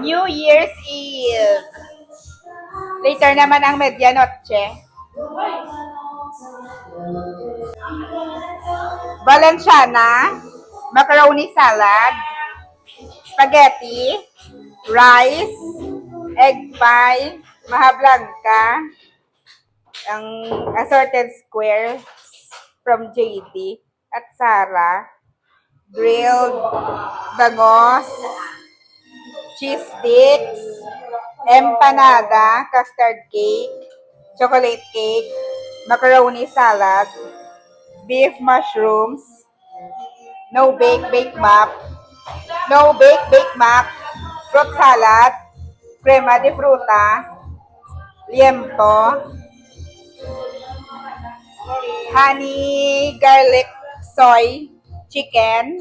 New Year's Eve. Later naman ang medianoche. Valenciana, macaroni salad, spaghetti, rice, egg pie, maha blanca, ang assorted square from JD at Sarah, grilled bangos, cheese sticks, empanada, custard cake, chocolate cake, macaroni salad, beef mushrooms, no bake mac, fruit salad, crema de fruta, liempo, honey garlic soy chicken,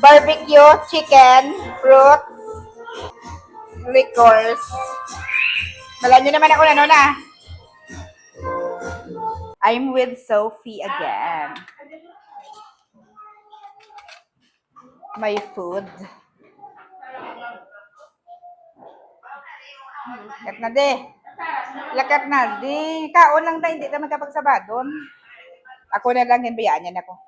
barbecue chicken, fruit, liquors. Wala nyo naman ako na na. I'm with Sophie again. My food. Lakat na de. Lakat na de. Kaon lang tayo, hindi tayo magkapagsabadon. Ako na lang, hinbayaan yan ako.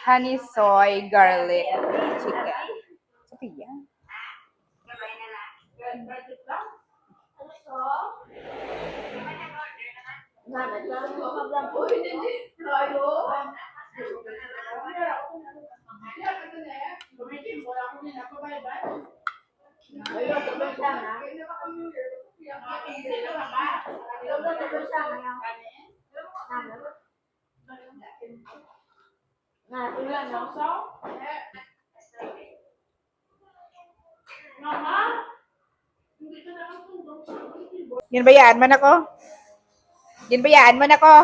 Honey soy garlic chicken. Sophia. Ginbayaan man ako. Ginbayaan man ako.